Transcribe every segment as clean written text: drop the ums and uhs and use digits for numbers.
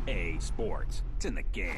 A Sports. It's in the game.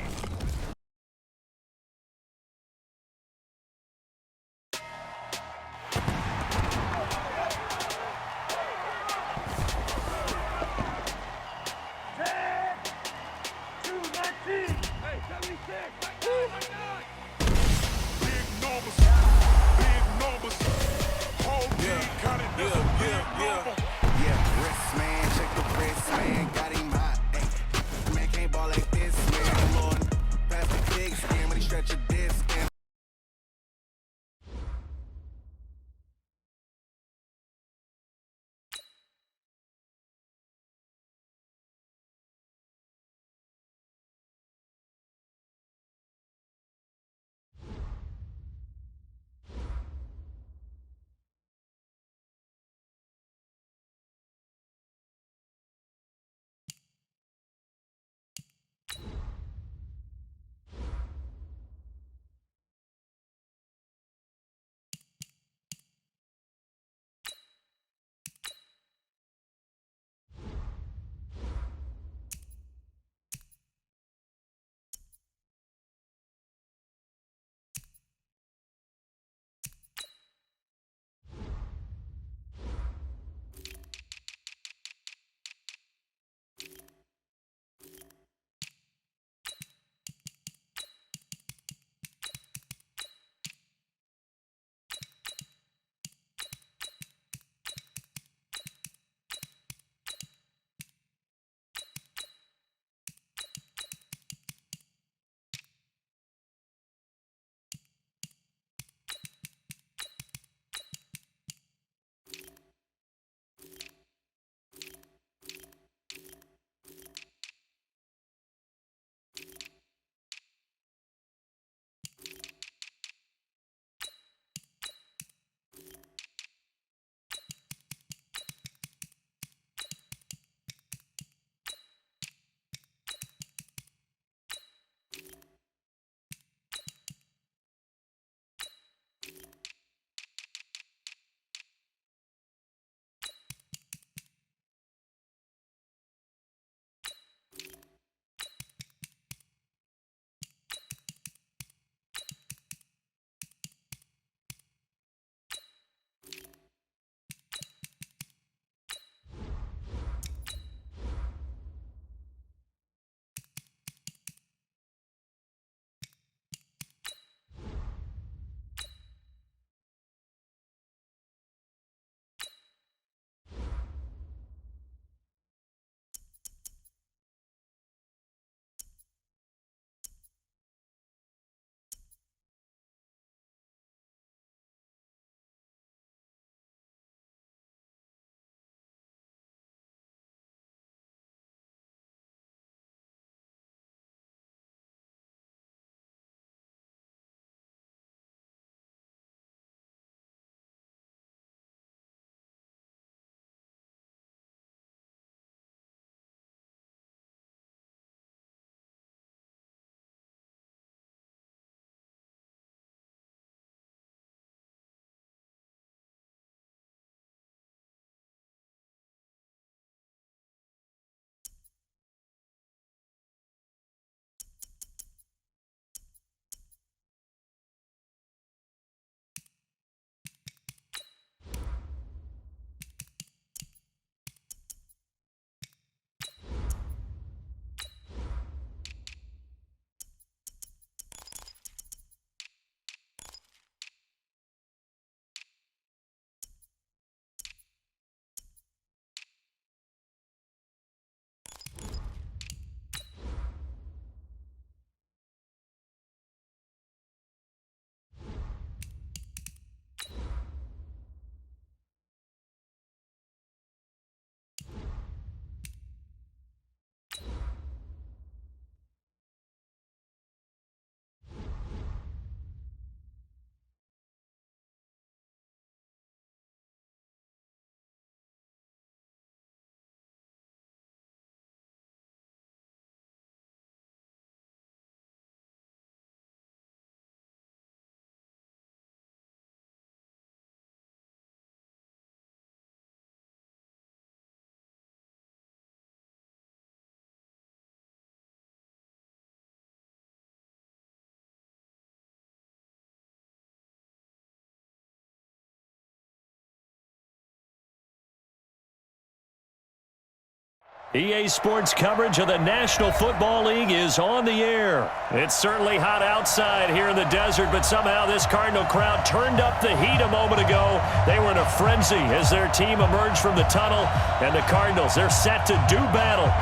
EA Sports coverage of the National Football League is on the air. It's certainly hot outside here in the desert, but somehow this Cardinal crowd turned up the heat a moment ago. They were in a frenzy as their team emerged from the tunnel, and the Cardinals, they're set to do battle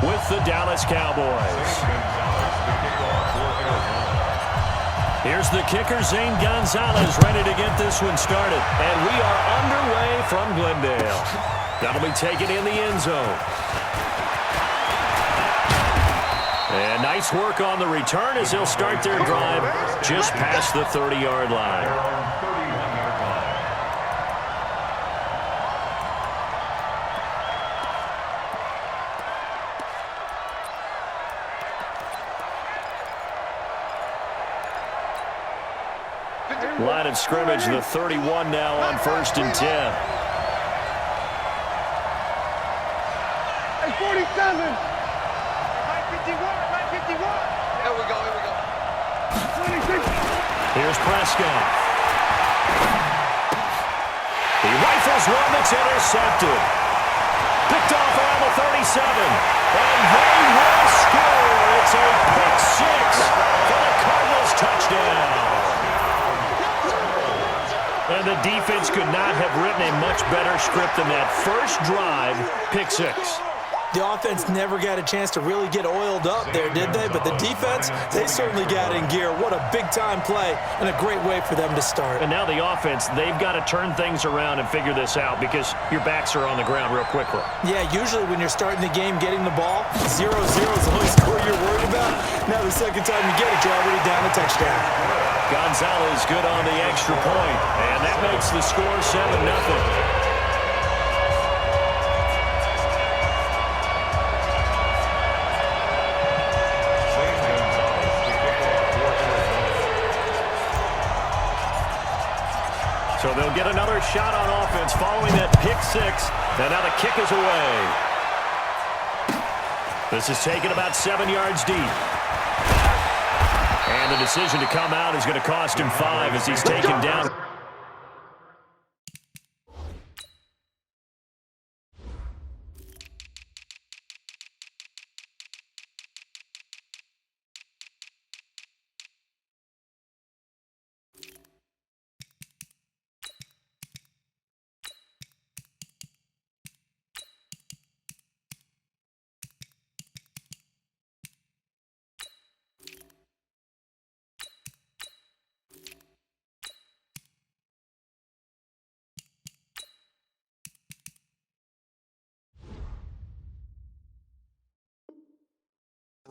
with the Dallas Cowboys. Here's the kicker, Zane Gonzalez, ready to get this one started. And we are underway from Glendale. That'll be taken in the end zone. And nice work on the return as they'll start their drive just past the 30-yard line. Line of scrimmage, the 31 now on 1st and 10. Hey, 47. 951. Here we go. 26. Here's Prescott. He rifles one that's intercepted. Picked off around the 37. And they will score. It's a pick six for the Cardinals touchdown. And the defense could not have written a much better script than that first drive, pick six. The offense never got a chance to really get oiled up there, did they? But the defense, they certainly got in gear. What a big-time play and a great way for them to start. And now the offense, they've got to turn things around and figure this out because your backs are on the ground real quickly. Yeah, usually when you're starting the game getting the ball, 0-0 is the only score you're worried about. Now the second time you get it, you're already down a touchdown. Gonzalez good on the extra point, and that makes the score 7-0. So they'll get another shot on offense following that pick six. And now the kick is away. This is taken about 7 yards deep. And the decision to come out is going to cost him 5 as he's taken down.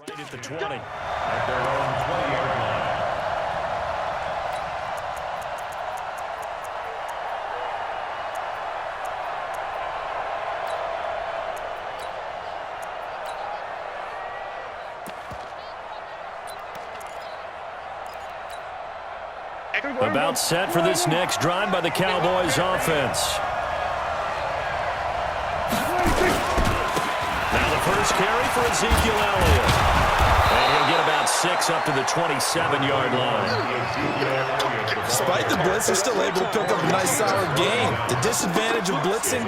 Right at the 20. At their own 20-yard line. About set for this next drive by the Cowboys offense. Now the first carry for Ezekiel Elliott. And he'll get about 6 up to the 27-yard line. Despite the blitz, they're still able to pick up a nice solid gain. The disadvantage of blitzing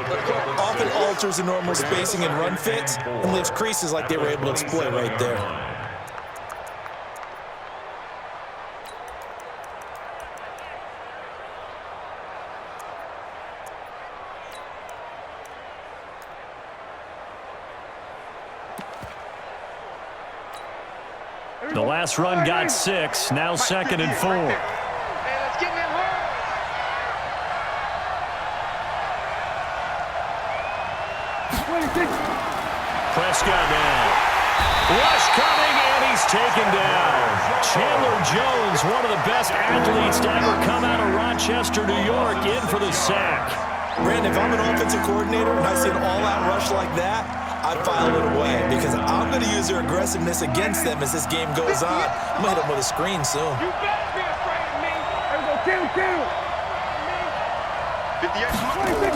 often alters the normal spacing and run fits and leaves creases like they were able to exploit right there. The last run got 6, now 2nd and 4. Hey, let's get him hard. Prescott now. Rush coming, and he's taken down. Chandler Jones, one of the best athletes to ever come out of Rochester, New York, in for the sack. Brandon, if I'm an offensive coordinator and I see an all-out rush like that, I'd file it away because I'm going to use their aggressiveness against them as this game goes on. I'm going to hit them with a screen soon. You better be afraid of me. There we go, kill. 58.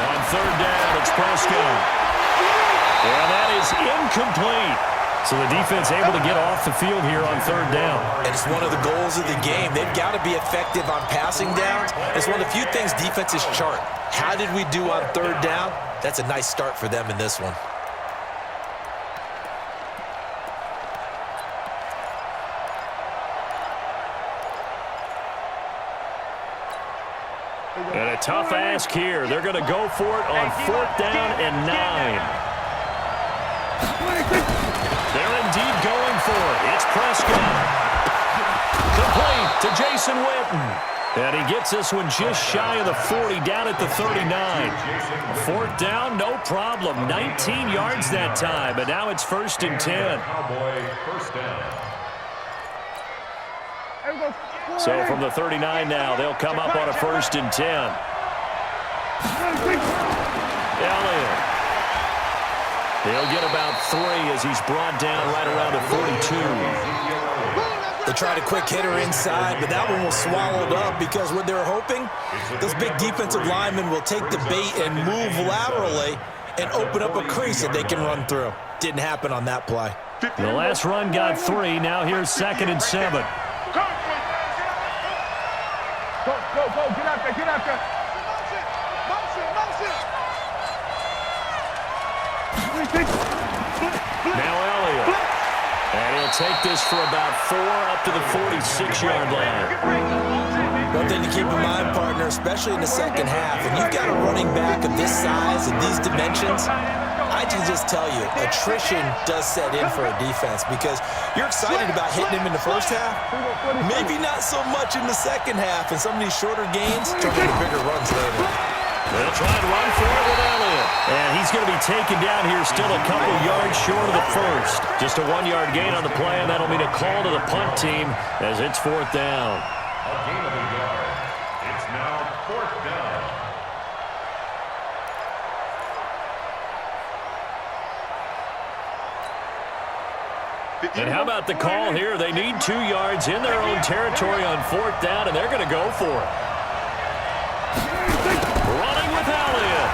On 3rd down, it's Prescott. And that is incomplete. So the defense able to get off the field here on 3rd down. And it's one of the goals of the game. They've got to be effective on passing downs. It's one of the few things defenses chart. How did we do on 3rd down? That's a nice start for them in this one. And a tough ask here. They're going to go for it on 4th down and 9. They're indeed going for it. It's Prescott. Complete to Jason Witten. And he gets this one just shy of the 40, down at the 39. 4th down, no problem. 19 yards that time, and now it's 1st and 10. So from the 39 now, they'll come up on a 1st and 10. Elliott. He'll get about 3 as he's brought down right around the 42. They tried a quick hitter inside, but that one was swallowed up because what they were hoping, those big defensive linemen will take the bait and move laterally and open up a crease that they can run through. Didn't happen on that play. The last run got 3. Now here's 2nd and 7. Go, get out there, get out there. Motion. Now Elliott. And he'll take this for about 4 up to the 46-yard line. One thing to keep in mind, partner, especially in the second half, when you've got a running back of this size and these dimensions, I can just tell you, attrition does set in for a defense because you're excited about hitting him in the first half, maybe not so much in the second half, and some of these shorter gains turn into bigger runs later. They'll try and run for it with Elliott. And he's going to be taken down here still a couple yards short of the first. Just a 1-yard gain on the play, and that'll mean a call to the punt team as it's 4th down. A gain of a yard. It's now 4th down. And how about the call here? They need 2 yards in their own territory on 4th down, and they're going to go for it. Running with Elliott.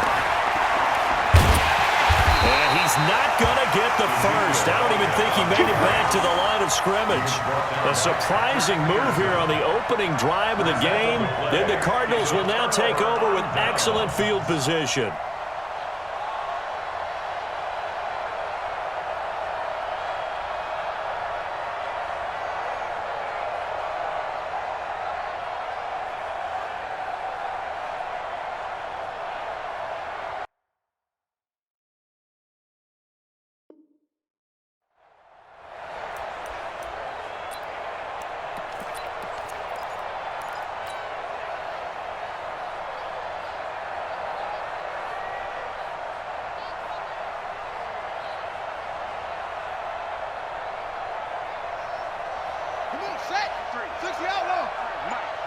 And he's not going to get the first. I don't even think he made it back to the line of scrimmage. A surprising move here on the opening drive of the game. Then the Cardinals will now take over with excellent field position.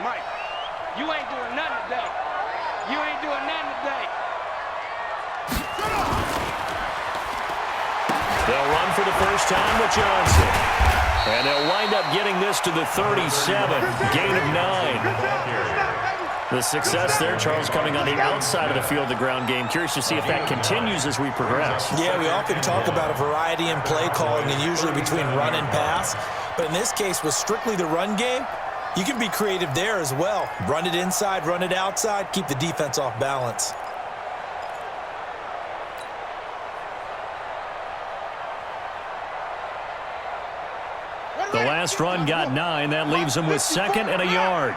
Mike, you ain't doing nothing today. You ain't doing nothing today. They'll run for the first time with Johnson. And they'll wind up getting this to the 37, gain of 9. The success there, Charles, coming on the outside of the field, the ground game. Curious to see if that continues as we progress. Yeah, we often talk about a variety in play calling and usually between run and pass. But in this case, with strictly the run game, you can be creative there as well. Run it inside, run it outside, keep the defense off balance. The last run got 9. That leaves him with 2nd and a yard.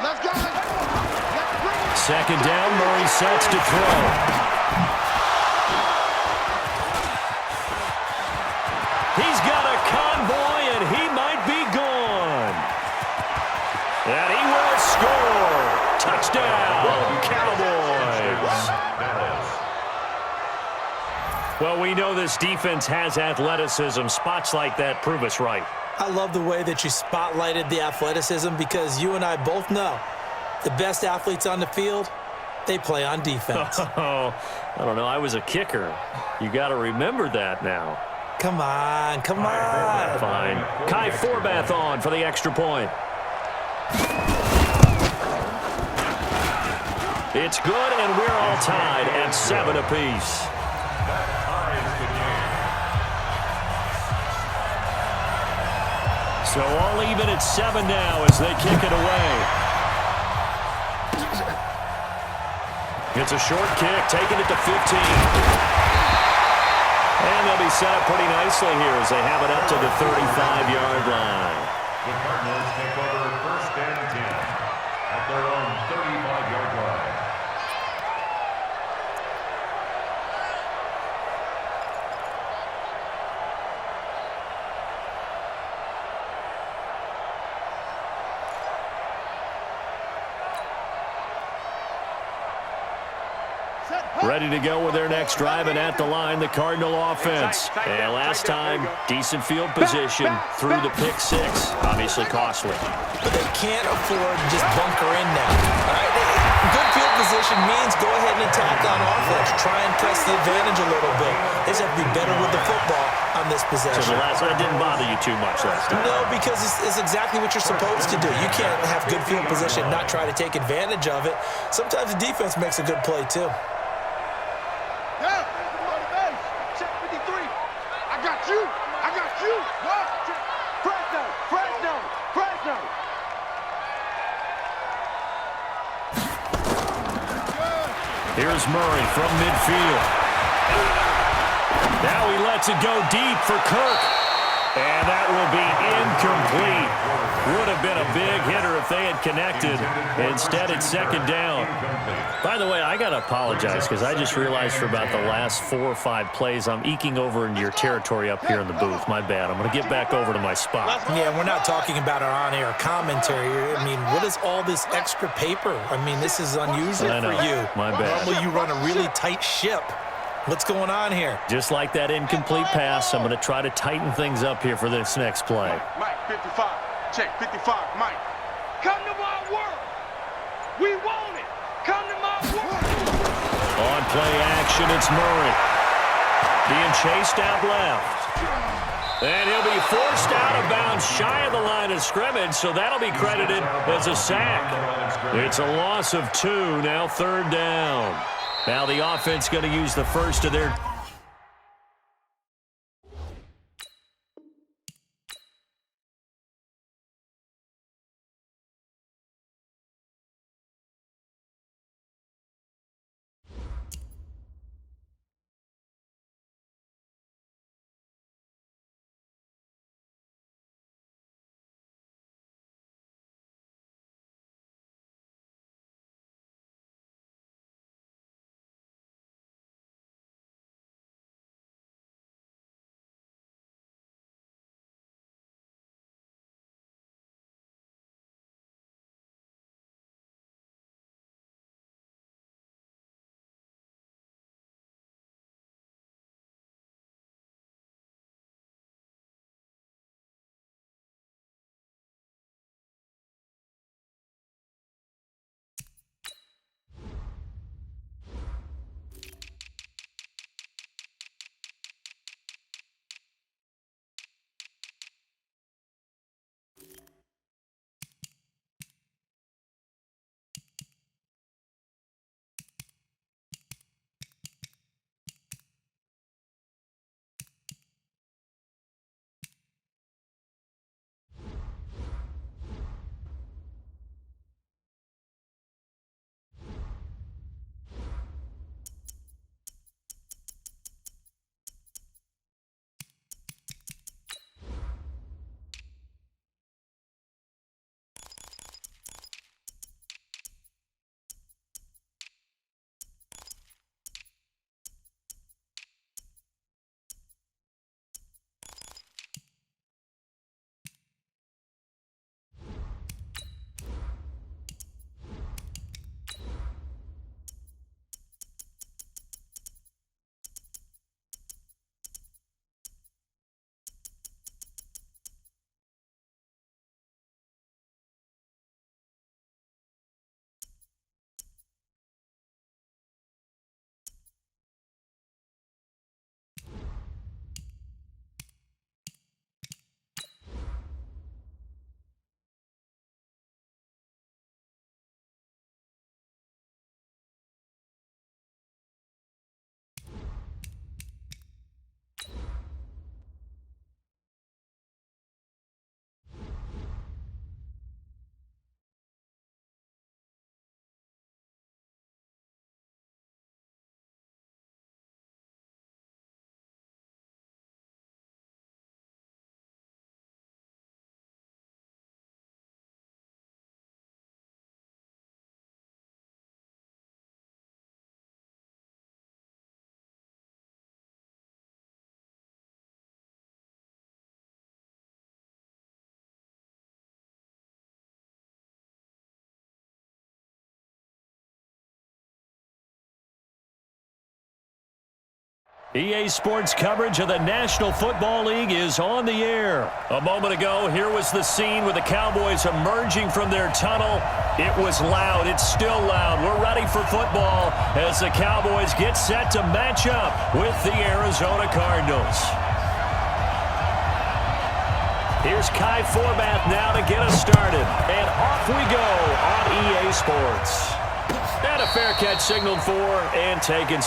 Let's go. 2nd down, Murray sets to throw. He's got a convoy, and he might be gone. And he will score. Touchdown, Cowboys. Well, we know this defense has athleticism. Spots like that prove us right. I love the way that you spotlighted the athleticism because you and I both know the best athletes on the field, they play on defense. Oh, I don't know. I was a kicker. You got to remember that now. Come on, come on. Fine. Kai Forbath on for the extra point. It's good, and we're all tied at 7 apiece. So all even at 7 now as they kick it away. It's a short kick, taking it to 15. And they'll be set up pretty nicely here as they have it up to the 35-yard line. The Cardinals take over 1st and 10. at their own 35-yard line. Ready to go with their next drive, and at the line, the Cardinal offense. And last time, decent field position through the pick six. Obviously costly. But they can't afford to just bunker in now. All right? Good field position means go ahead and attack on offense. Try and press the advantage a little bit. They just have to be better with the football on this possession. So the last one didn't bother you too much last time? No, because it's exactly what you're supposed to do. You can't have good field position and not try to take advantage of it. Sometimes the defense makes a good play, too. Here's Murray from midfield. Now he lets it go deep for Kirk. And that will be incomplete. Would have been a big hitter if they had connected. Instead, it's second down. By the way, I got to apologize because I just realized for about the last 4 or 5 plays, I'm eking over into your territory up here in the booth. My bad. I'm going to get back over to my spot. Yeah, we're not talking about our on-air commentary. I mean, what is all this extra paper? I mean, this is unusual for you. My bad. Normally, you run a really tight ship. What's going on here? Just like that incomplete pass, I'm going to try to tighten things up here for this next play. Mike, 55. Check, 55. Mike. Come to my work. We want it. Come to my work. On play action, it's Murray. Being chased out left. And he'll be forced out of bounds shy of the line of scrimmage, so that'll be credited as a sack. It's a loss of 2, now third down. Now the offense going to use the first of their EA Sports coverage of the National Football League is on the air. A moment ago, here was the scene with the Cowboys emerging from their tunnel. It was loud. It's still loud. We're ready for football as the Cowboys get set to match up with the Arizona Cardinals. Here's Kai Forbath now to get us started. And off we go on EA Sports. And a fair catch signaled for and taken.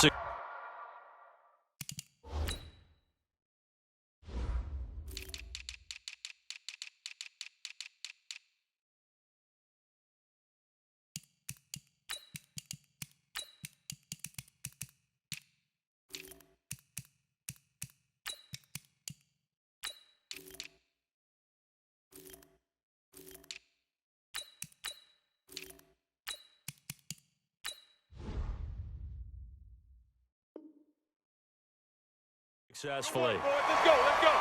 Successfully. Let's go, let's go.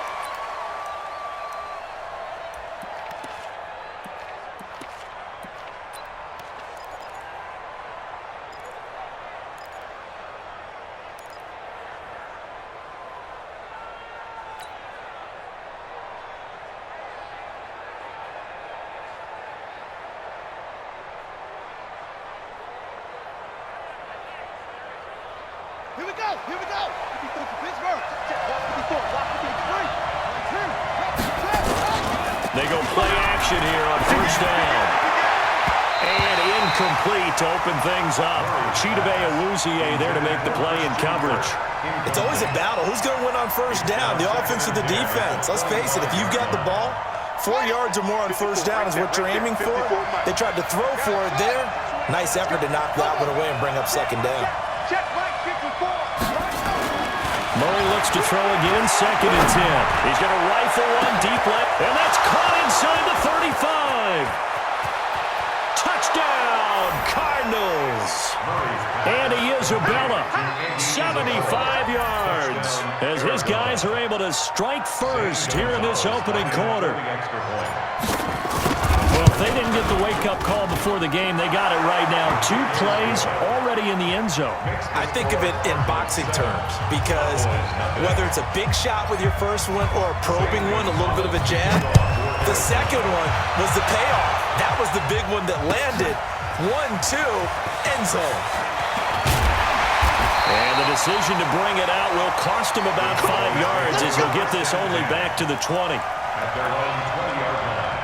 Here we go, here we go. Pittsburgh. They go play action here on first down. And incomplete to open things up. Chidobe Awuzie there to make the play in coverage. It's always a battle. Who's going to win on first down? The offense or the defense? Let's face it, if you've got the ball, 4 yards or more on first down is what you're aiming for. They tried to throw for it there. Nice effort to knock that one away and bring up second down. Check right, 54. Murray looks to throw again, 2nd and 10. He's going to rifle one deep left, and that's caught inside the 35. Touchdown, Cardinals. Andy Isabella, 75 yards, as his guys are able to strike first here in this opening quarter. Well, if they didn't get the wake-up call before the game, they got it right now. 2 plays already in the end zone. I think of it in boxing terms because whether it's a big shot with your first one or a probing one, a little bit of a jab, the second one was the payoff. That was the big one that landed. 1-2, end zone. And the decision to bring it out will cost him about 5 yards as he'll get this only back to the 20. At their own 20-yard line.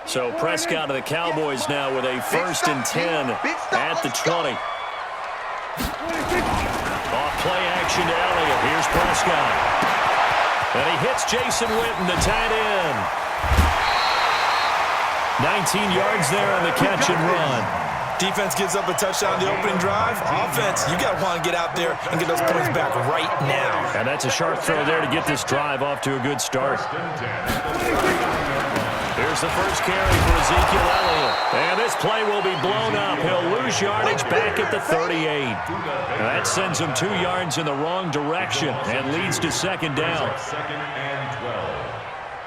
So Prescott of the Cowboys now with a 1st and 10 at the 20. Off play action to Elliott. Here's Prescott. And he hits Jason Witten, the tight end. 19 yards there on the catch and run. Defense gives up a touchdown the opening drive. Offense, you got to want to get out there and get those points back right now. And that's a sharp throw there to get this drive off to a good start. Here's the first carry for Ezekiel Elliott. And this play will be blown up. He'll lose yardage back at the 38. And that sends him 2 yards in the wrong direction and leads to second down. 2nd and 12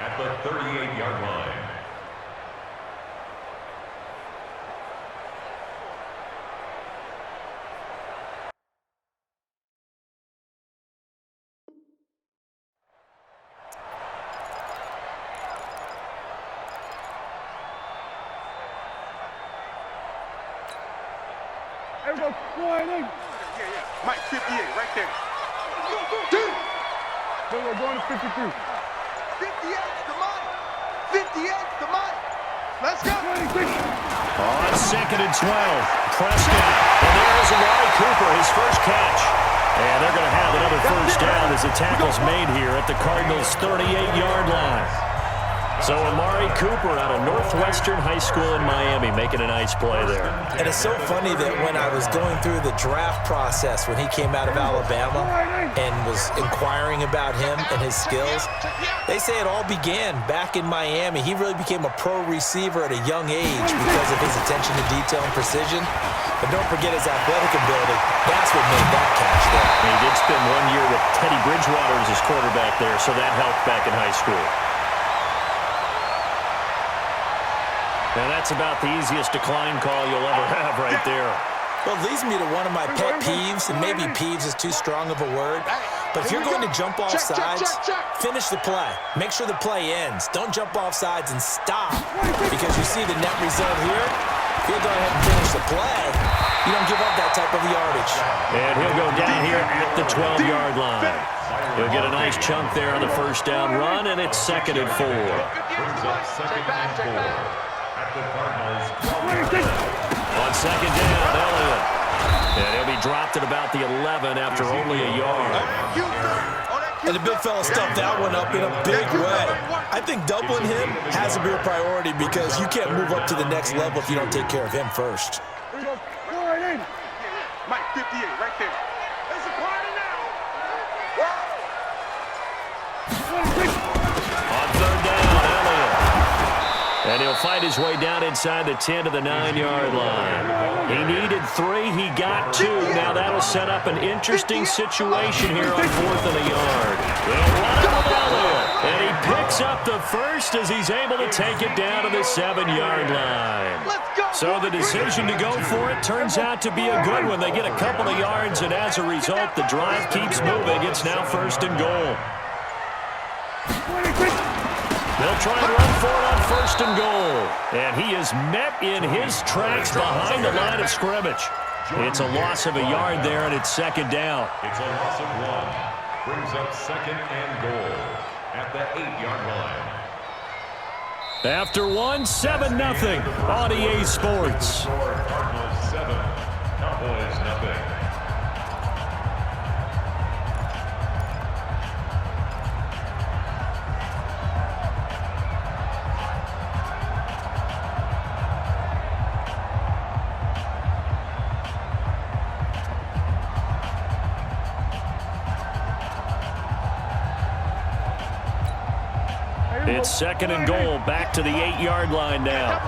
at the 38-yard line. Yeah. Mike, 58, right there. We're going to 53. 58 to Mike. 58 to Mike. Let's go. On 2nd and 12, Prescott. And there's Amari Cooper, his first catch. And they're going to have another first down as the tackle's made here at the Cardinals' 38-yard line. So Amari Cooper out of Northwestern High School in Miami making a nice play there. And it's so funny that when I was going through the draft process when he came out of Alabama and was inquiring about him and his skills, they say it all began back in Miami. He really became a pro receiver at a young age because of his attention to detail and precision. But don't forget his athletic ability. That's what made that catch there. He did spend 1 year with Teddy Bridgewater as his quarterback there, so that helped back in high school. And that's about the easiest decline call you'll ever have right there. Well, it leads me to one of my pet peeves, and maybe peeves is too strong of a word, but if you're going to jump off sides, finish the play. Make sure the play ends. Don't jump off sides and stop, because you see the net result here. If you go ahead and finish the play, you don't give up that type of yardage. And he'll go down here at the 12-yard line. He'll get a nice chunk there on the first down run, and it's 2nd and 4. Brings up 2nd and 4. At the Cardinals. On 2nd down, Elliott. And he'll be dropped at about the 11 after only a yard. And the big fella stuffed that one up in a big way. I think doubling him has to be a priority because you can't move up to the next level if you don't take care of him first. Mike, 58, right there. It's a party now. On 3rd down, Elliott. And he'll fight his way down inside the 10 to the 9-yard line. He needed 3. He got 2. Now that'll set up an interesting situation here on 4th and a yard. They'll run it with Elliott. And he picks up the first as he's able to take it down to the 7-yard line. So the decision to go for it turns out to be a good one. They get a couple of yards, and as a result, the drive keeps moving. It's now 1st and goal. They'll try and run for it on 1st and goal. And he is met in his tracks behind the line of scrimmage. It's a loss of a yard there, and it's 2nd down. It's a loss of 1. Brings up 2nd and goal at the 8-yard line. After 1, 7-0 on EA Sports. Cardinals 7, Cowboys nothing. It's 2nd and goal, back to the 8-yard line now.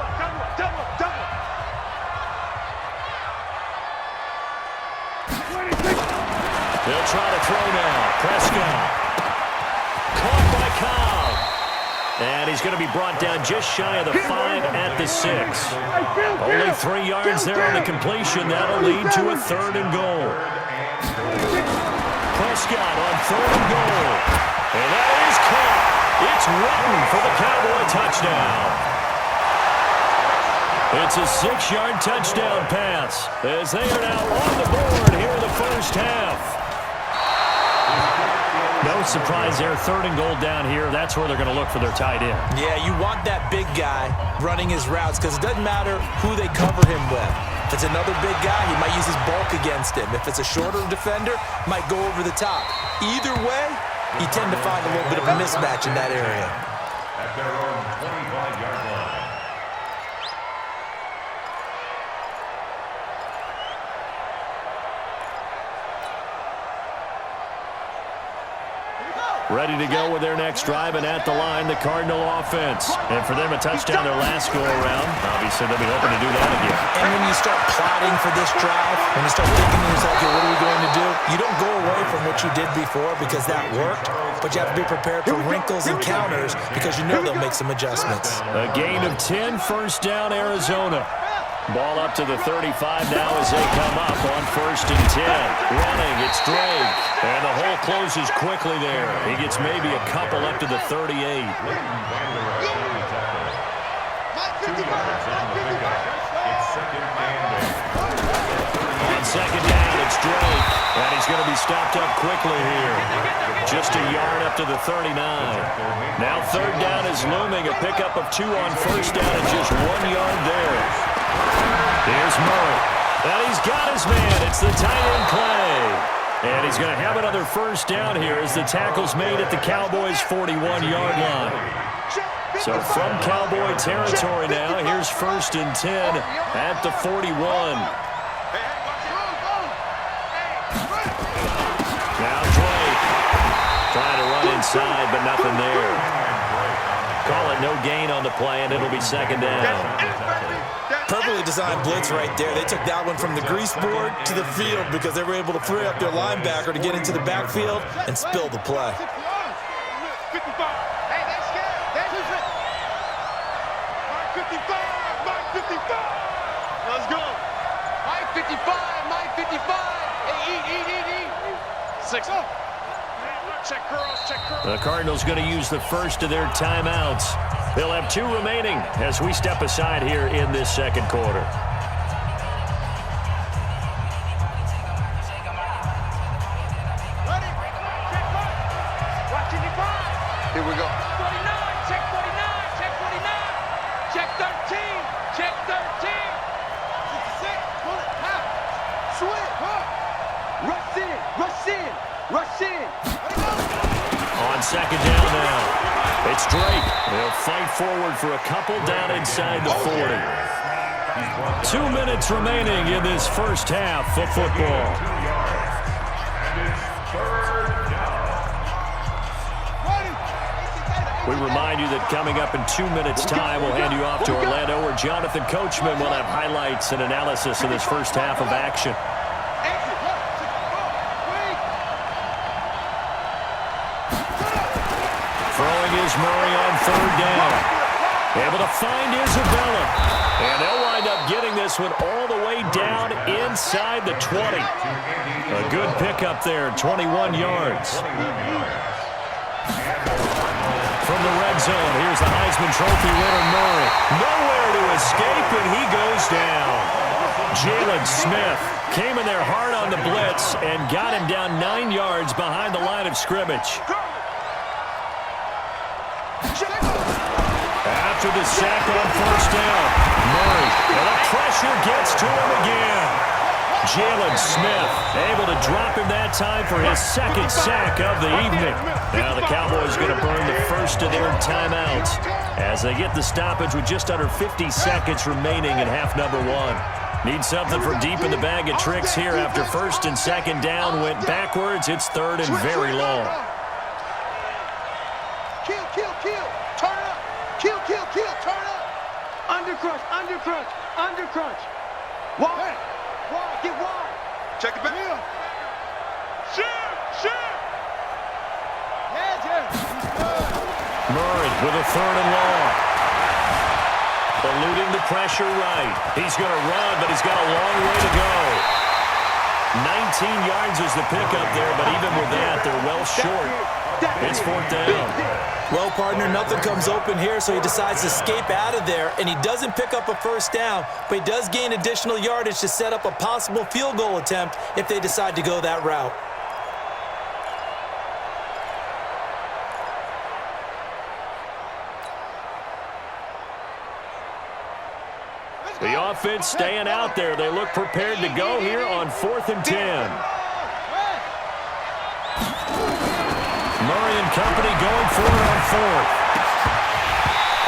They'll try to throw now. Prescott. Caught by Cobb. And he's going to be brought down just shy of the 5 at the 6. Only 3 yards there on the completion. That'll lead to a 3rd and goal. Prescott on 3rd and goal. And that is caught. It's Witten for the Cowboy touchdown. It's a 6-yard touchdown pass as they are now on the board here in the first half. No surprise there, 3rd and goal down here. That's where they're going to look for their tight end. Yeah, you want that big guy running his routes because it doesn't matter who they cover him with. If it's another big guy, he might use his bulk against him. If it's a shorter defender, might go over the top. Either way, you tend to find a little bit of a mismatch in that area. At their own 25-yard line. Ready to go with their next drive, and at the line, the Cardinal offense. And for them, a touchdown their last go-around. Obviously, they'll be hoping to do that again. And when you start plotting for this drive, when you start thinking to yourself, okay, what are we going to do? You don't go away from what you did before because that worked, but you have to be prepared for wrinkles and counters because you know they'll make some adjustments. A gain of 10, 1st down, Arizona. Ball up to the 35 now as they come up on 1st and 10. Running, it's Drake. And the hole closes quickly there. He gets maybe a couple up to the 38. On 2nd down, it's Drake. And he's going to be stopped up quickly here. Just a yard up to the 39. Now 3rd down is looming. A pickup of 2 on 1st down and just 1 yard there. Here's Murray. And he's got his man. It's the tight end Clay. And he's going to have another 1st down here as the tackle's made at the Cowboys' 41-yard line. So from Cowboy territory now, here's 1st and 10 at the 41. Now Drake trying to run inside, but nothing there. Call it no gain on the play, and it'll be 2nd down. Perfectly designed blitz right there. They took that one from the grease board to the field because they were able to free up their linebacker to get into the backfield and spill the play. 55. Hey, that's good. That's it. Mike 55. Mike 55. Let's go. Mike 55. Mike 55. Hey, eat. 6 up. Check curls, check curls. The Cardinals going to use the first of their timeouts. They'll have 2 remaining as we step aside here in this 2nd quarter. Ready? Check 5. Watch 55. Here we go. 49. Check 49. Check 49. Check 13. Check 13. 66. Pull it. Half. Swing. Rush in. Rush in. Rush in. On 2nd down now. It's Drake. They'll fight forward for a couple down inside the 40. 2 minutes remaining in this first half of football. We remind you that coming up in 2 minutes' time, we'll hand you off to Orlando, where Jonathan Coachman will have highlights and analysis of this first half of action. Throwing is Murray on 3rd down. Able to find Isabella. And they'll wind up getting this one all the way down inside the 20. A good pickup there, 21 yards. From the red zone, here's the Heisman Trophy winner, Murray. Nowhere to escape, and he goes down. Jalen Smith came in there hard on the blitz and got him down 9 yards behind the line of scrimmage. After the sack on 1st down, Murray, and the pressure gets to him again. Jalen Smith able to drop him that time for his 2nd sack of the evening. Now the Cowboys going to burn the first of their timeouts as they get the stoppage with just under 50 seconds remaining in half number 1. Need something from deep in the bag of tricks here after 1st and 2nd down went backwards. It's 3rd and very long. Kill. Turn up. Kill. Turn up. Undercrunch. Wide. Get wide. Check it back. Shoot. Yeah. Murray with a 3rd and long. Eluding the pressure right. He's going to run, but he's got a long way to go. 19 yards is the pickup there, but even with that, they're well short. It's 4th down. Well, partner, nothing comes open here, so he decides to escape out of there, and he doesn't pick up a 1st down, but he does gain additional yardage to set up a possible field goal attempt if they decide to go that route. The offense staying out there. They look prepared to go here on 4th and 10. Murray and company going for it on 4th.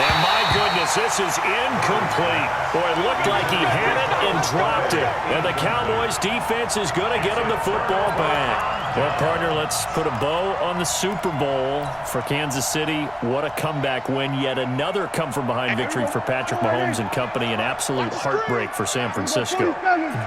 And my goodness, this is incomplete. Boy, it looked like he had it and dropped it. And the Cowboys defense is going to get him the football back. Well, partner, let's put a bow on the Super Bowl for Kansas City. What a comeback win. Yet another come-from-behind victory for Patrick Mahomes and company. An absolute heartbreak for San Francisco.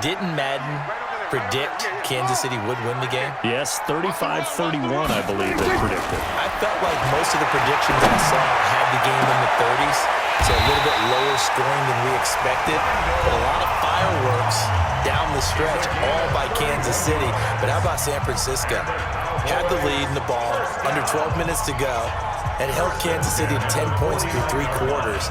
Didn't Madden predict Kansas City would win the game? Yes, 35-31, I believe they predicted. I felt like most of the predictions I saw had the game in the 30s, so a little bit lower scoring than we expected, but a lot of fireworks down the stretch, all by Kansas City. But how about San Francisco? Had the lead in the ball, under 12 minutes to go, and held Kansas City to 10 points through 3 quarters.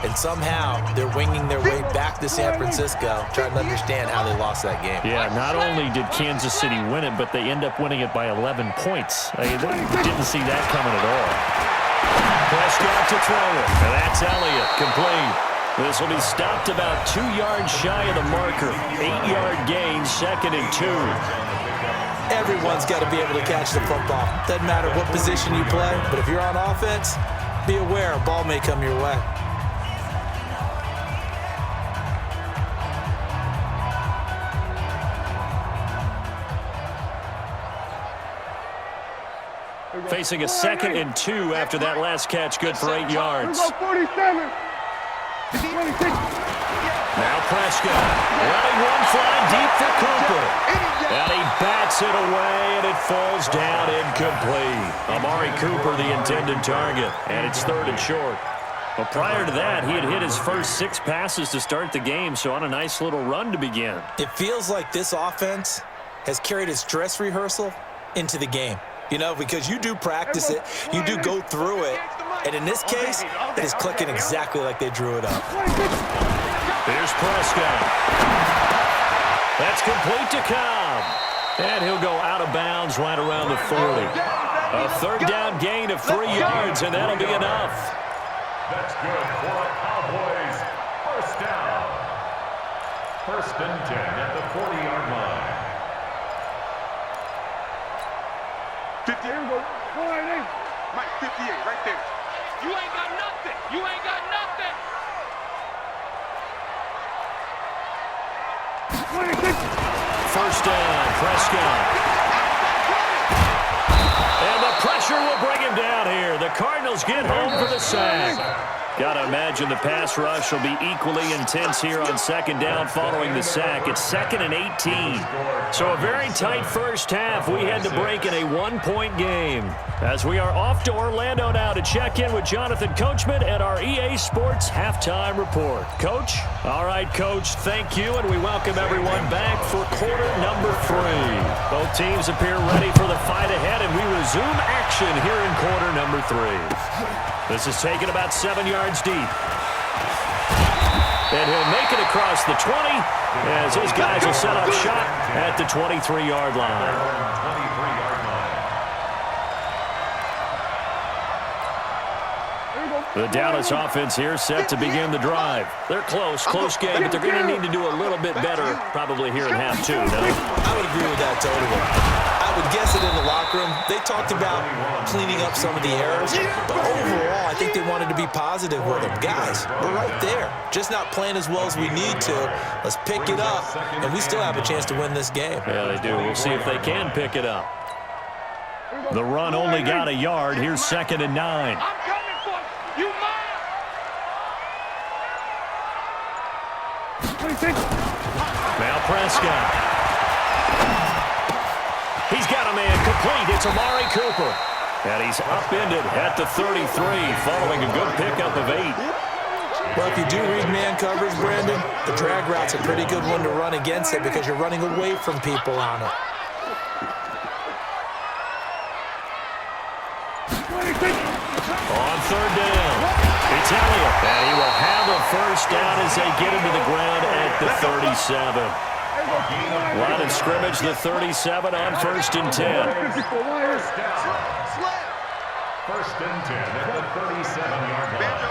And somehow, they're winging their way back to San Francisco, trying to understand how they lost that game. Yeah, not only did Kansas City win it, but they end up winning it by 11 points. They didn't see that coming at all. Prescott to throw it, and that's Elliott, complete. This will be stopped about 2 yards shy of the marker. 8-yard gain, 2nd and 2. Everyone's got to be able to catch the football. Doesn't matter what position you play, but if you're on offense, Be aware, a ball may come your way. Facing a 2nd and 2 after that last catch, good for 8 yards. 47. Now Prescott, running one fly deep for Cooper. And he bats it away, and it falls down incomplete. Amari Cooper, the intended target, and it's 3rd and short. Well, prior to that, he had hit his first 6 passes to start the game, so on a nice little run to begin. It feels like this offense has carried its dress rehearsal into the game. You know, because you do practice it, you do go through it, and in this case, it is clicking exactly like they drew it up. Here's Prescott. That's complete to Cobb. And he'll go out of bounds right around the 40. A 3rd down gain of 3 yards, and that'll be enough. That's good for the Cowboys. 1st down. 1st and 10 at the 40-yard line. 58. Mike, 58, right there. You ain't got nothing. You ain't got nothing. 1st down, Prescott. And the pressure will bring him down here. The Cardinals get home for the sack. Got to imagine the pass rush will be equally intense here on 2nd down following the sack. It's 2nd and 18. So a very tight first half. We had to break in a 1-point game. As we are off to Orlando now to check in with Jonathan Coachman at our EA Sports Halftime Report. Coach? All right, Coach, thank you, and we welcome everyone back for quarter number 3. Both teams appear ready for the fight ahead, and we resume action here in quarter number 3. This is taken about 7 yards deep. And he'll make it across the 20 as his guys will set up shop at the 23-yard line. The Dallas offense here set to begin the drive. They're close game, but they're going to need to do a little bit better probably here in half 2, no? I would agree with that totally. I would guess it in the locker room. They talked about cleaning up some of the errors, but overall, I think they wanted to be positive with them. Guys, we're right there. Just not playing as well as we need to. Let's pick it up, and we still have a chance to win this game. Yeah, they do. We'll see if they can pick it up. The run only got a yard. Here's 2nd and 9. I'm coming for you. You mine. Now Prescott. He's got a man complete. It's Amari Cooper. And he's upended at the 33 following a good pickup of 8. Well, if you do read man coverage, Brandon, the drag route's a pretty good one to run against it because you're running away from people on it. On 3rd down, it's Elliott. And he will have a 1st down as they get him to the ground at the 37. Line of scrimmage, the 37 on 1st and 10. 1st and 10 at the 37-yard line.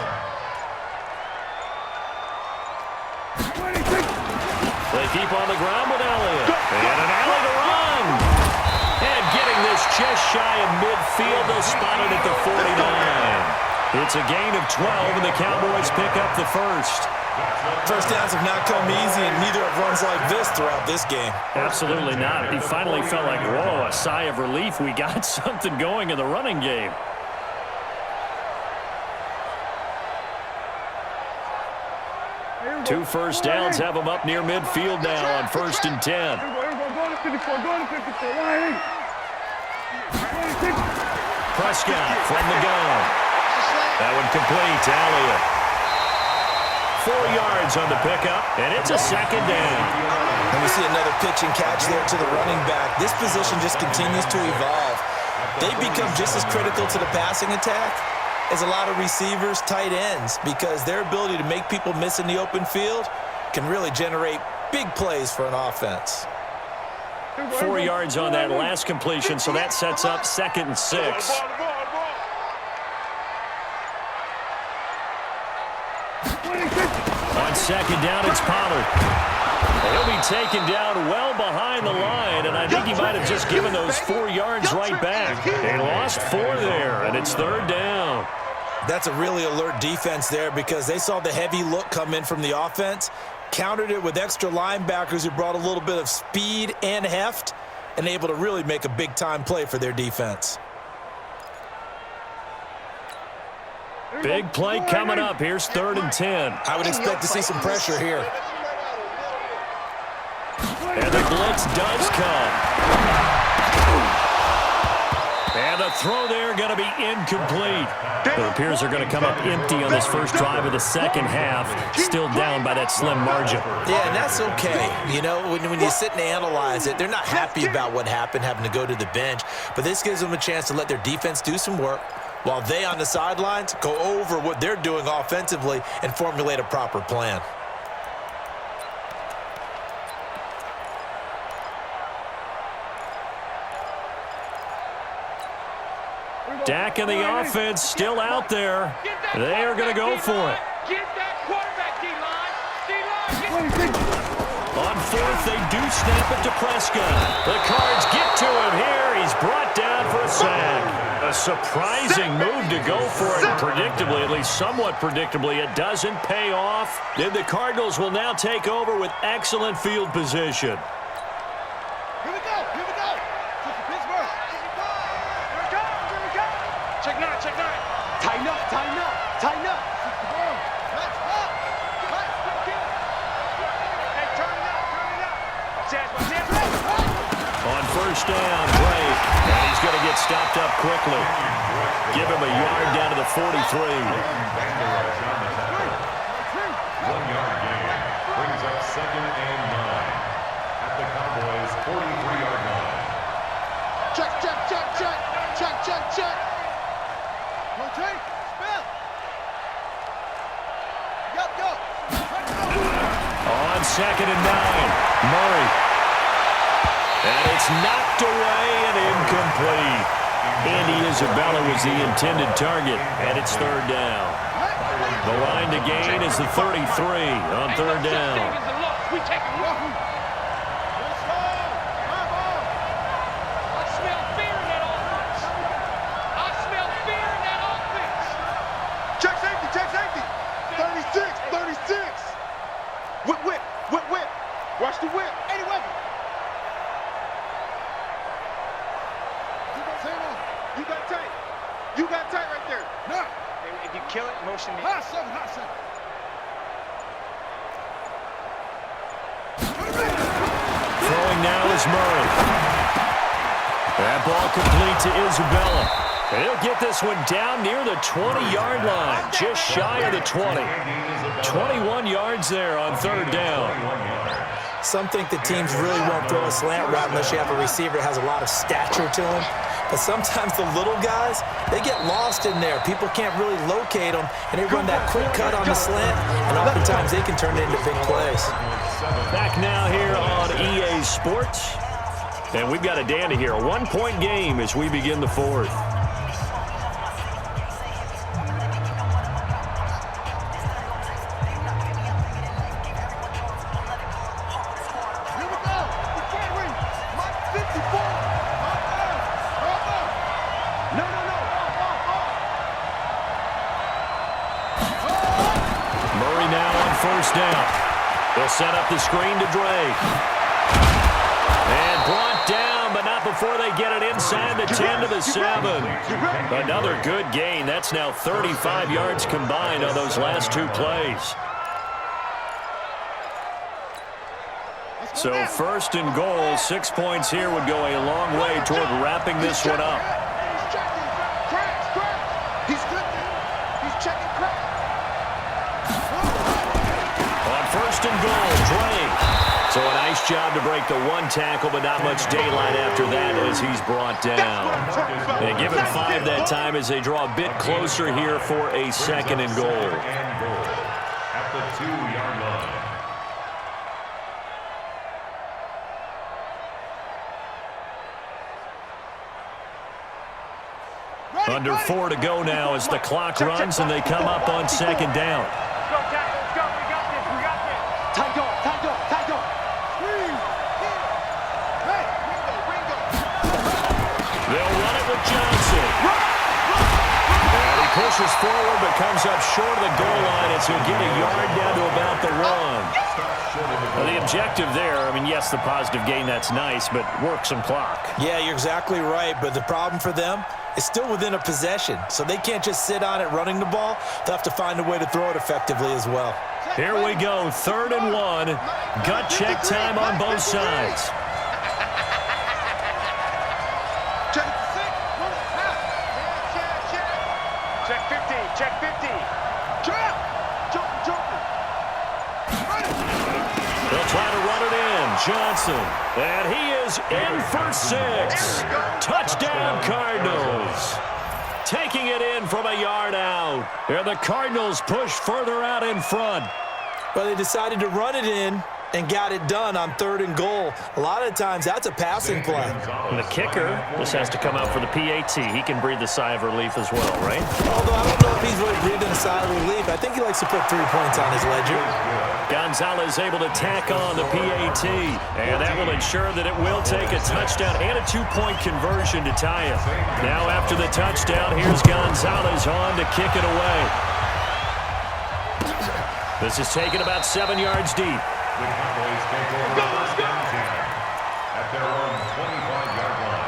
They keep on the ground with Elliott. And an alley to run. And getting this just shy of midfield, they'll spot it at the 49. It's a gain of 12, and the Cowboys pick up the 1st. First downs have not come easy, and neither have runs like this throughout this game. Absolutely not. He finally felt like, whoa, a sigh of relief. We got something going in the running game. Two first downs have them up near midfield now on 1st and 10. Prescott from the gun. That one complete to Elliott. 4 yards on the pickup, and it's a 2nd down. And we see another pitch and catch there to the running back. This position just continues to evolve. They become just as critical to the passing attack as a lot of receivers, tight ends, because their ability to make people miss in the open field can really generate big plays for an offense. 4 yards on that last completion, so that sets up 2nd and 6. On 2nd down, it's Pollard. He'll be taken down well behind the line, and I think he might have just given those 4 yards right back. They lost 4 there, and it's 3rd down. That's a really alert defense there because they saw the heavy look come in from the offense, countered it with extra linebackers who brought a little bit of speed and heft, and able to really make a big-time play for their defense. Big play coming up. Here's 3rd and 10. I would expect to see some pressure here. And the blitz does come. And the throw there going to be incomplete. It appears they're going to come up empty on this first drive of the second half. Still down by that slim margin. Yeah, and that's okay. You know, when you sit and analyze it, they're not happy about what happened, having to go to the bench. But this gives them a chance to let their defense do some work while they on the sidelines go over what they're doing offensively and formulate a proper plan. Dak and the offense still out there. They are going to go for it. Get that quarterback, D-line. D-line. On 4th, they do snap it to Prescott. The Cards get to him here. He's brought down for a sack. A surprising move to go for it. Predictably, at least somewhat predictably, it doesn't pay off. Then the Cardinals will now take over with excellent field position. Here we go. Here we go. Pittsburgh. Here we go. Here we go. Check 9. Check 9. Tighten up. Tighten up. Tighten up. Let's up. Let's go get it. Hey, turn it up. Turn it up. Watch that. On 1st down, Drake. And he's going to get stopped up quickly. Give him a yard down to the 43. 1 yard gain brings up 2nd and 9 at the Cowboys' 43-yard line. Check, check, check, check. Check, check, check. Rotate. Spell. Go. On 2nd and 9, Murray. And it's knocked away and incomplete. Andy Isabella was the intended target, and it's 3rd down. The line to gain is the 33 on 3rd down. We take it. Let's go. Come on. I smell fear in that offense. I smell fear in that offense. Check safety. Check safety. 36. Whip. Watch the whip. 80 weapon. You got tight right there. No. If you kill it, motion me. Hot 7. Throwing now is Murray. That ball complete to Isabella. He'll get this one down near the 20-yard line, just shy of the 20. 21 yards there on 3rd down. Some think the teams really won't throw a slant route unless you have a receiver that has a lot of stature to him. But sometimes the little guys, they get lost in there. People can't really locate them, and they run that quick cut on the slant, and oftentimes they can turn it into big plays. Back now here on EA Sports. And we've got a dandy here, a 1-point game as we begin the 4th. They'll set up the screen to Drake. And brought down, but not before they get it inside the 10 to the 7. Another good gain. That's now 35 yards combined on those last 2 plays. So 1st and goal, 6 points here would go a long way toward wrapping this one up. He's good. He's checking crack. 1st and goal, Drake. So a nice job to break the 1 tackle, but not much daylight after that as he's brought down. And give him 5 that time as they draw a bit closer here for a 2nd and goal. At the 2-yard line. Under 4 to go now as the clock runs and they come up on 2nd down. pushes forward but comes up short of the goal line as he'll get a yard down to about the 1. Well, the objective there, I mean, yes, the positive gain, that's nice, but work some clock. Yeah, you're exactly right, but the problem for them is still within a possession, so they can't just sit on it running the ball. They'll have to find a way to throw it effectively as well. Here we go, 3rd and 1. Gut check time on both sides. Check 50, check 50. Jump! They'll try to run it in. Johnson. And he is in for 6. Touchdown, Cardinals. Taking it in from a yard out. And the Cardinals push further out in front. Well, they decided to run it in and got it done on 3rd and goal. A lot of times, that's a passing play. And the kicker just has to come out for the PAT. He can breathe a sigh of relief as well, right? Although I don't know if he's really breathing a sigh of relief. I think he likes to put 3 points on his ledger. Gonzalez able to tack on the PAT, and that will ensure that it will take a touchdown and a 2-point conversion to tie it. Now after the touchdown, here's Gonzalez on to kick it away. This is taken about 7 yards deep. The Cowboys take over first and 10 at their own 25-yard line.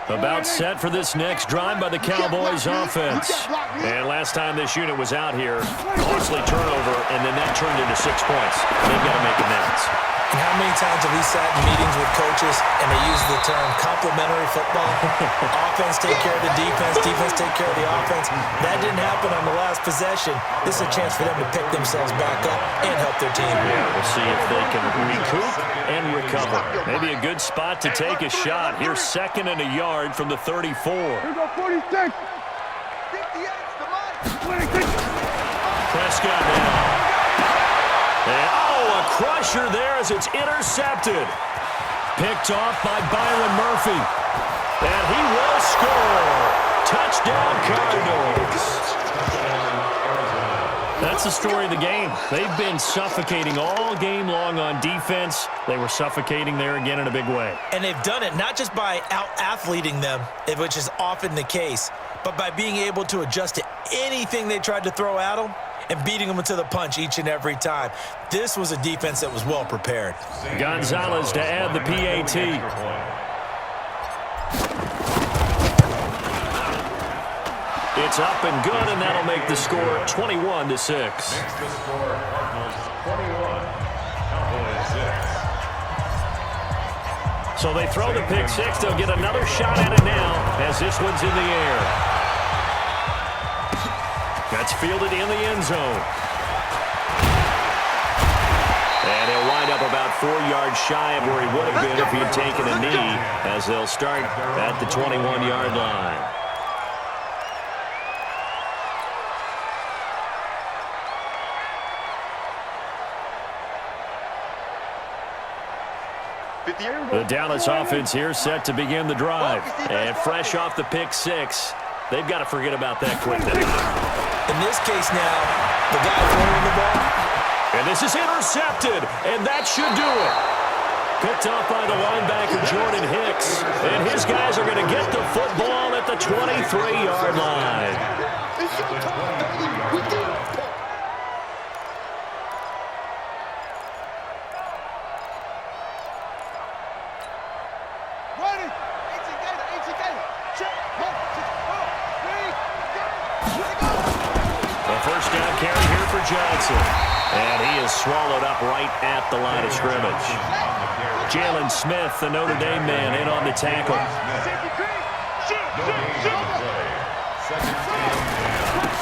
About set for this next drive by the Cowboys offense. And last time this unit was out here, costly turnover, and then that turned into 6 points. They've got to make amends. And how many times have we sat in meetings with coaches and they use the term complementary football? Offense take care of the defense, defense take care of the offense. That didn't happen on the last possession. This is a chance for them to pick themselves back up and help their team. Yeah, we'll see if they can recoup and recover. Maybe a good spot to take a shot. Here's 2nd and a yard from the 34. Here go 46. 58, come on. 26. Prescott now. And, a crusher there as it's intercepted. Picked off by Byron Murphy. And he will score. Touchdown, Cardinals. That's the story of the game. They've been suffocating all game long on defense. They were suffocating there again in a big way. And they've done it not just by out-athleting them, which is often the case, but by being able to adjust to anything they tried to throw at them and beating them to the punch each and every time. This was a defense that was well prepared. Gonzalez to add the PAT. It's up and good, and that'll make the score 21-6. Makes the score Cardinals 21, Cowboys 6. So they throw the pick 6. They'll get another shot at it now as this one's in the air. That's fielded in the end zone. And he'll wind up about 4 yards shy of where he would have been if he had taken a knee, as they'll start at the 21-yard line. The Dallas offense here set to begin the drive. And fresh off the pick 6, they've got to forget about that quickly. In this case now, the guy throwing the ball. And this is intercepted, and that should do it. Picked off by the linebacker, Jordan Hicks. And his guys are going to get the football at the 23-yard line. First down carry here for Johnson. And he is swallowed up right at the line of scrimmage. Jalen Smith, the Notre Dame man, in on the tackle.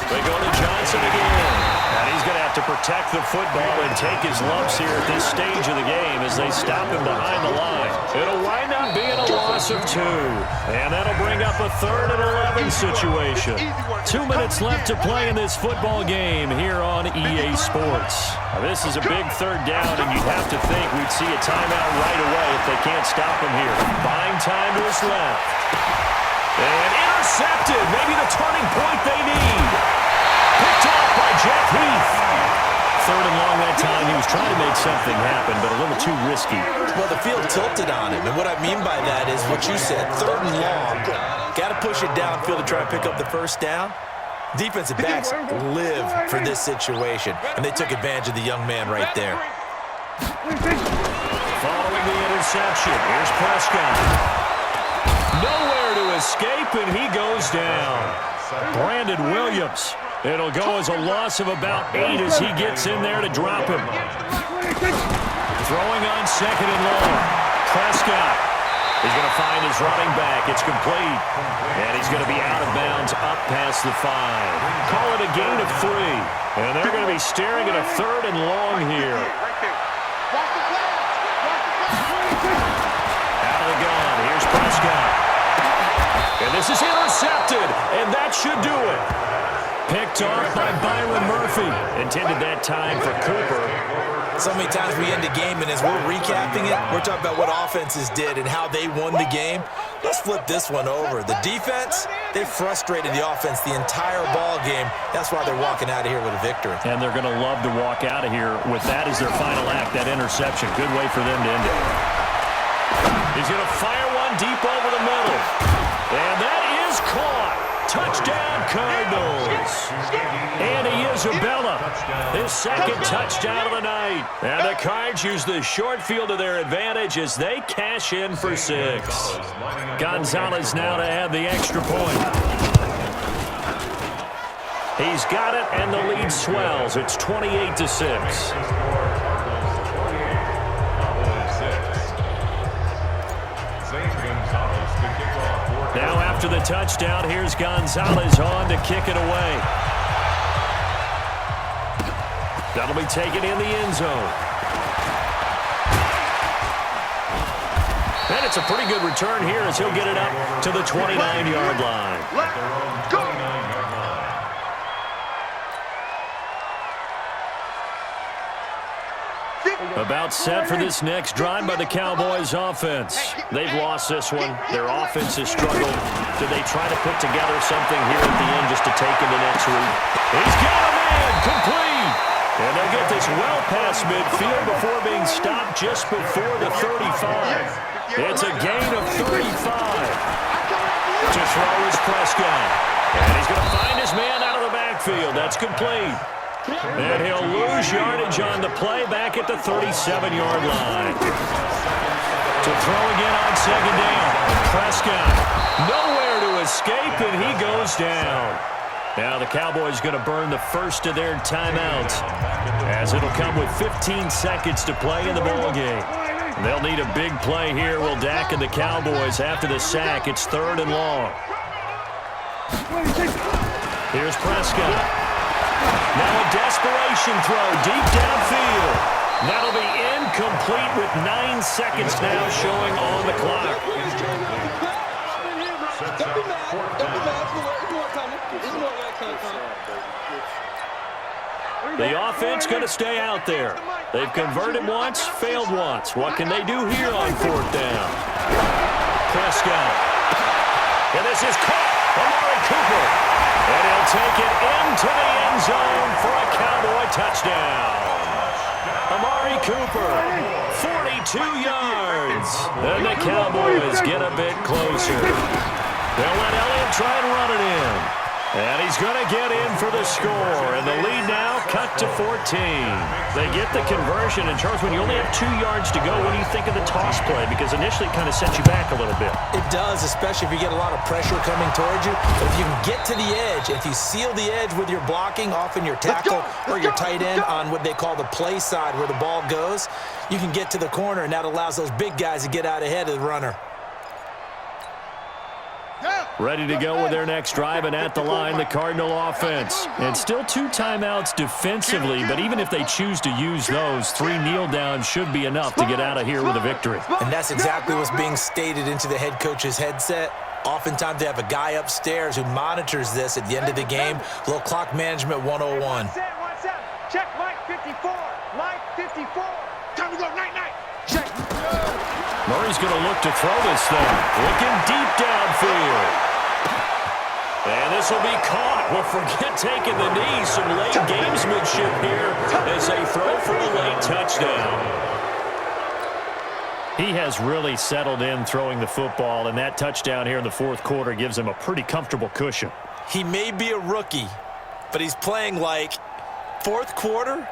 They go to Johnson again. And he's going to have to protect the football and take his lumps here at this stage of the game as they stop him behind the line. It'll wind up being a loss of 2. And that'll bring up a 3rd and 11 situation. 2 minutes left to play in this football game here on EA Sports. Now, this is a big 3rd down, and you'd have to think we'd see a timeout right away if they can't stop him here. Buying time to his left. And intercepted. Maybe the turning point they need. Picked off by Jeff Heath. Third and long that time. He was trying to make something happen, but a little too risky. Well, the field tilted on him, and what I mean by that is what you said, third and long. Got to push it downfield to try and pick up the first down. Defensive backs live for this situation, and they took advantage of the young man right there. Following the interception, here's Prescott. Nowhere to escape, and he goes down. Brandon Williams. It'll go as a loss of about 8 as he gets in there to drop him. Throwing on second and long. Prescott is going to find his running back. It's complete. And he's going to be out of bounds up past the 5. Call it a gain of 3. And they're going to be staring at a third and long here. Out of the gun. Here's Prescott. And this is intercepted. And that should do it. Picked off by Byron Murphy. Intended that time for Cooper. So many times we end the game, and as we're recapping it, we're talking about what offenses did and how they won the game. Let's flip this one over. The defense, they frustrated the offense the entire ball game. That's why they're walking out of here with a victory. And they're going to love to walk out of here with that as their final act, that interception. Good way for them to end it. He's going to fire one deep over the middle. And that is caught. Touchdown, Cardinals. Andy Isabella, his second touchdown of the night. And the Cards use the short field to their advantage as they cash in for 6. Gonzalez now to add the extra point. He's got it, and the lead swells. It's 28-6. Now after the touchdown, here's Gonzalez on to kick it away. That'll be taken in the end zone. And it's a pretty good return here as he'll get it up to the 29-yard line. Let's go! About set for this next drive by the Cowboys offense. They've lost this one. Their offense has struggled. Do they try to put together something here at the end just to take into next week? He's got a man complete. And they'll get this well past midfield before being stopped just before the 35. It's a gain of 35. To throw is Prescott. And he's going to find his man out of the backfield. That's complete. And he'll lose yardage on the play back at the 37-yard line. To throw again on second down. Prescott nowhere to escape, and he goes down. Now the Cowboys going to burn the first of their timeouts as it'll come with 15 seconds to play in the ball game. They'll need a big play here. Will Dak and the Cowboys after the sack. It's third and long. Here's Prescott. Now a desperation throw deep downfield. That'll be incomplete with 9 seconds now showing on the clock. The offense going to stay out there. They've converted once, failed once. What can they do here on fourth down? Prescott. And this is caught. Amari Cooper. And he'll take it into the end zone for a Cowboy touchdown. Amari Cooper, 42 yards. And the Cowboys get a bit closer. They'll let Elliott try and run it in. And he's going to get in for the score. And the lead now cut to 14. They get the conversion. And, Charles, when you only have 2 yards to go, what do you think of the toss play? Because initially it kind of sets you back a little bit. It does, especially if you get a lot of pressure coming towards you. But if you can get to the edge, if you seal the edge with your blocking, often your tackle or your tight end on what they call the play side where the ball goes, you can get to the corner, and that allows those big guys to get out ahead of the runner. Ready to go with their next drive, and at the line, the Cardinal offense. And still 2 timeouts defensively, but even if they choose to use those, 3 kneel downs should be enough to get out of here with a victory. And that's exactly what's being stated into the head coach's headset. Oftentimes they have a guy upstairs who monitors this at the end of the game. A little clock management 101. Check Mike 54. Mike 54. Time to go. Night, night. Check. Murray's going to look to throw this thing. Looking deep downfield. And this will be caught. Well, forget taking the knee. Some late gamesmanship here as they throw for a late touchdown. He has really settled in throwing the football, and that touchdown here in the fourth quarter gives him a pretty comfortable cushion. He may be a rookie, but he's playing like fourth quarter,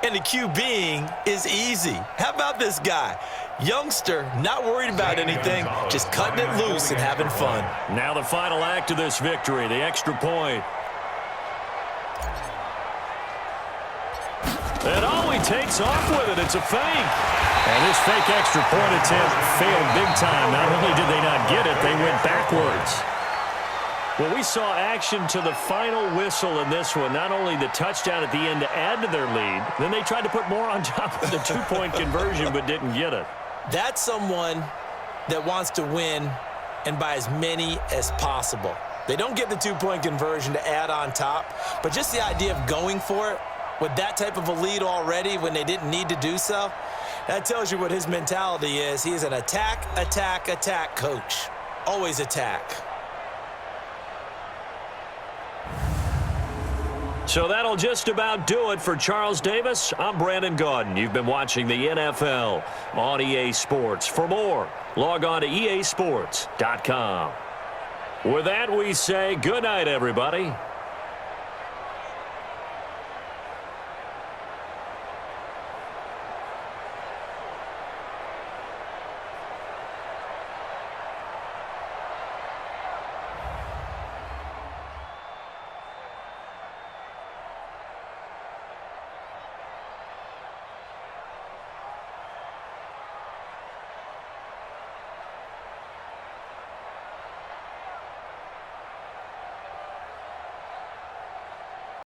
and the QBing is easy. How about this guy? Youngster, not worried about anything, just cutting it loose and having fun. Now the final act of this victory, the extra point. And he takes off with it. It's a fake. And this fake extra point attempt failed big time. Not only did they not get it, they went backwards. Well, we saw action to the final whistle in this one. Not only the touchdown at the end to add to their lead, then they tried to put more on top of the two-point conversion but didn't get it. That's someone that wants to win and by as many as possible. They don't get the two-point conversion to add on top, but just the idea of going for it with that type of a lead already when they didn't need to do so, that tells you what his mentality is. He is an attack, attack, attack coach. Always attack. So that'll just about do it for Charles Davis. I'm Brandon Gaudin. You've been watching the NFL on EA Sports. For more, log on to easports.com. With that, we say good night, everybody.